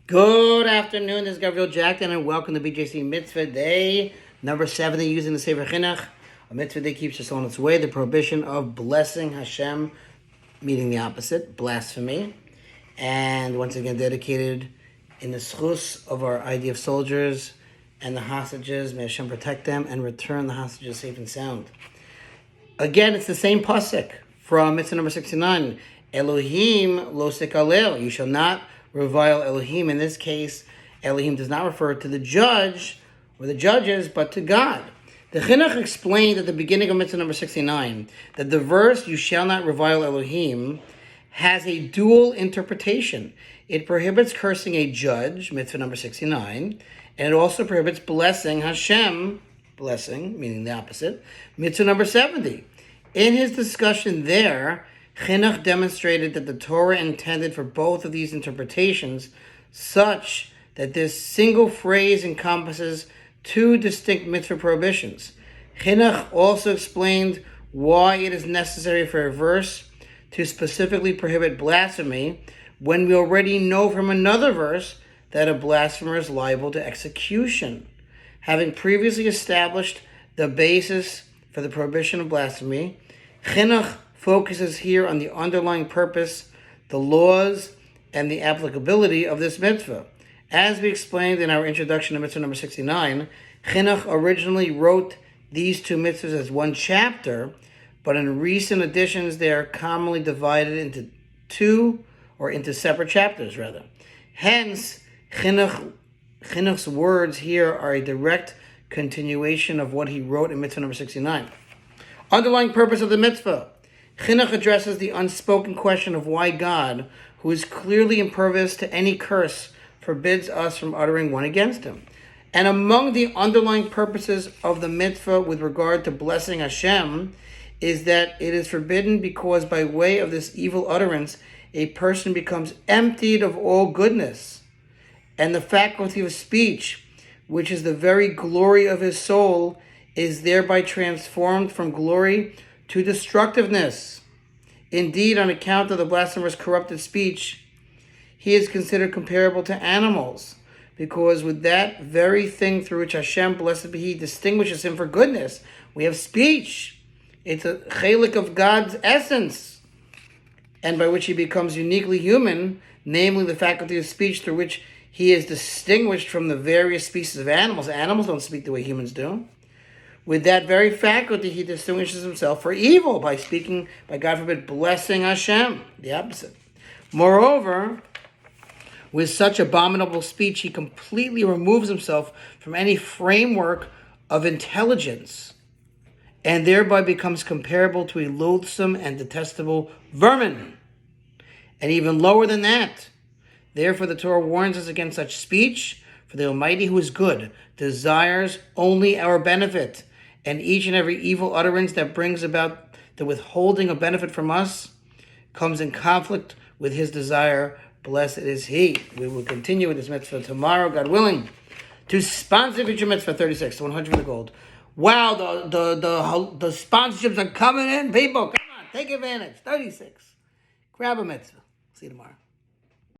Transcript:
Good afternoon, this is Gabriel Jackson, and welcome to BJC Mitzvah Day, number 70, using the Sefer HaChinuch. A mitzvah day keeps us on its way, the prohibition of blessing HaShem, meaning the opposite, blasphemy. And once again, dedicated in the schus of our IDF soldiers and the hostages. May Hashem protect them and return the hostages safe and sound. Again, it's the same pasuk from mitzvah number 69. Elohim lo sekalel. You shall not revile Elohim. In this case, Elohim does not refer to the judge or the judges, but to God. The Chinuch explained at the beginning of mitzvah number 69 that the verse, you shall not revile Elohim, has a dual interpretation. It prohibits cursing a judge, mitzvah number 69, and it also prohibits blessing Hashem, blessing, meaning the opposite, mitzvah number 70. In his discussion there, Chinuch demonstrated that the Torah intended for both of these interpretations such that this single phrase encompasses two distinct mitzvah prohibitions. Chinuch also explained why it is necessary for a verse to specifically prohibit blasphemy when we already know from another verse that a blasphemer is liable to execution. Having previously established the basis for the prohibition of blasphemy, Chinuch focuses here on the underlying purpose, the laws, and the applicability of this mitzvah. As we explained in our introduction to mitzvah number 69, Chinuch originally wrote these two mitzvahs as one chapter, but in recent editions they are commonly divided into separate chapters, rather. Hence, Chinuch's words here are a direct continuation of what he wrote in mitzvah number 69. Underlying purpose of the mitzvah. Chinuch addresses the unspoken question of why God, who is clearly impervious to any curse, forbids us from uttering one against him. And among the underlying purposes of the mitzvah with regard to blessing Hashem is that it is forbidden because by way of this evil utterance, a person becomes emptied of all goodness. And the faculty of speech, which is the very glory of his soul, is thereby transformed from glory to destructiveness. Indeed, on account of the blasphemer's corrupted speech, he is considered comparable to animals, because with that very thing through which Hashem, blessed be He, distinguishes him for goodness, we have speech. It's a chelik of God's essence, and by which he becomes uniquely human, namely the faculty of speech through which he is distinguished from the various species of animals. Animals don't speak the way humans do. With that very faculty, he distinguishes himself for evil by speaking, by God forbid, blessing Hashem, the opposite. Moreover, with such abominable speech, he completely removes himself from any framework of intelligence and thereby becomes comparable to a loathsome and detestable vermin. And even lower than that. Therefore, the Torah warns us against such speech, for the Almighty, who is good, desires only our benefit. And each and every evil utterance that brings about the withholding of benefit from us comes in conflict with his desire. Blessed is he. We will continue with this mitzvah tomorrow, God willing, to sponsor future mitzvah 36 to 100 for the gold. Wow, the sponsorships are coming in, people. Come on, take advantage. 36. Grab a mitzvah. See you tomorrow.